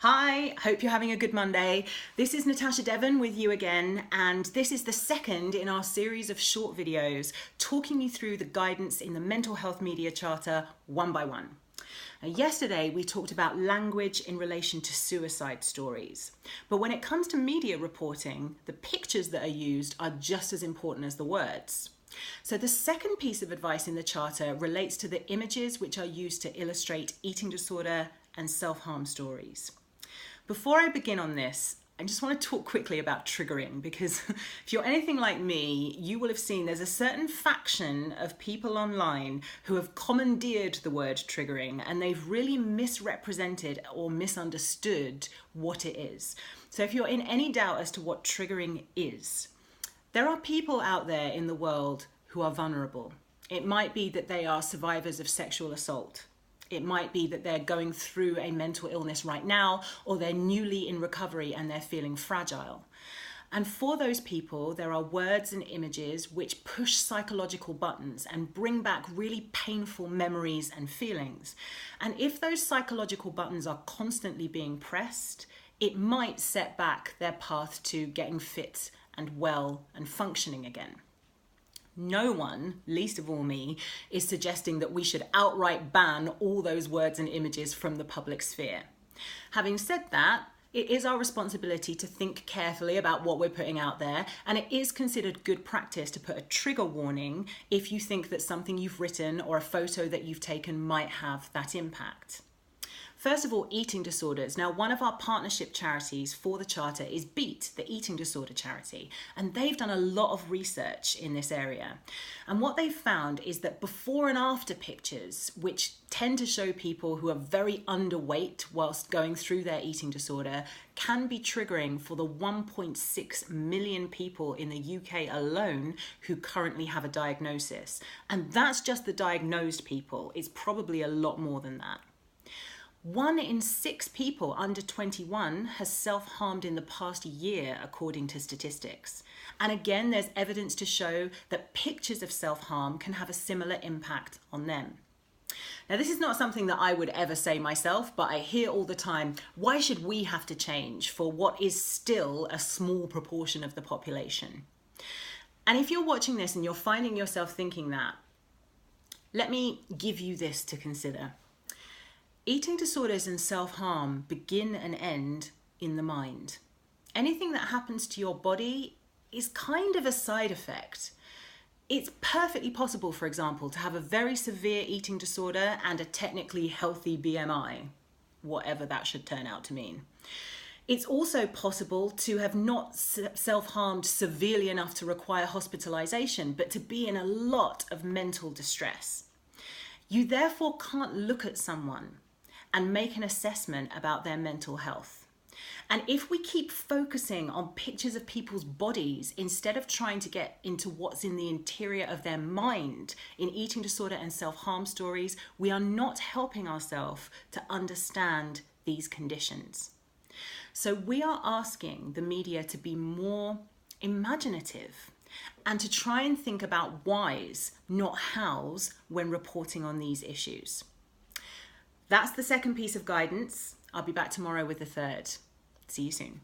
Hi, hope you're having a good Monday. This is Natasha Devon with you again, and this is the second in our series of short videos talking you through the guidance in the Mental Health Media Charter one by one. Now, yesterday we talked about language in relation to suicide stories, but when it comes to media reporting, the pictures that are used are just as important as the words. So the second piece of advice in the Charter relates to the images which are used to illustrate eating disorder and self-harm stories. Before I begin on this, I just want to talk quickly about triggering, because if you're anything like me, you will have seen there's a certain faction of people online who have commandeered the word triggering, and they've really misrepresented or misunderstood what it is. So if you're in any doubt as to what triggering is, there are people out there in the world who are vulnerable. It might be that they are survivors of sexual assault. It might be that they're going through a mental illness right now, or they're newly in recovery and they're feeling fragile. And for those people, there are words and images which push psychological buttons and bring back really painful memories and feelings. And if those psychological buttons are constantly being pressed, it might set back their path to getting fit and well and functioning again. No one, least of all me, is suggesting that we should outright ban all those words and images from the public sphere. Having said that, it is our responsibility to think carefully about what we're putting out there, and it is considered good practice to put a trigger warning if you think that something you've written or a photo that you've taken might have that impact. First of all, eating disorders. Now, one of our partnership charities for the Charter is BEAT, the eating disorder charity, and they've done a lot of research in this area. And what they've found is that before and after pictures, which tend to show people who are very underweight whilst going through their eating disorder, can be triggering for the 1.6 million people in the UK alone who currently have a diagnosis. And that's just the diagnosed people. It's probably a lot more than that. 1 in 6 people under 21 has self-harmed in the past year, according to statistics. And again, there's evidence to show that pictures of self-harm can have a similar impact on them. Now, this is not something that I would ever say myself, but I hear all the time, why should we have to change for what is still a small proportion of the population? And if you're watching this and you're finding yourself thinking that, let me give you this to consider. Eating disorders and self-harm begin and end in the mind. Anything that happens to your body is kind of a side effect. It's perfectly possible, for example, to have a very severe eating disorder and a technically healthy BMI, whatever that should turn out to mean. It's also possible to have not self-harmed severely enough to require hospitalization, but to be in a lot of mental distress. You therefore can't look at someone and make an assessment about their mental health. And if we keep focusing on pictures of people's bodies instead of trying to get into what's in the interior of their mind in eating disorder and self-harm stories, we are not helping ourselves to understand these conditions. So we are asking the media to be more imaginative and to try and think about whys, not hows, when reporting on these issues. That's the second piece of guidance. I'll be back tomorrow with the third. See you soon.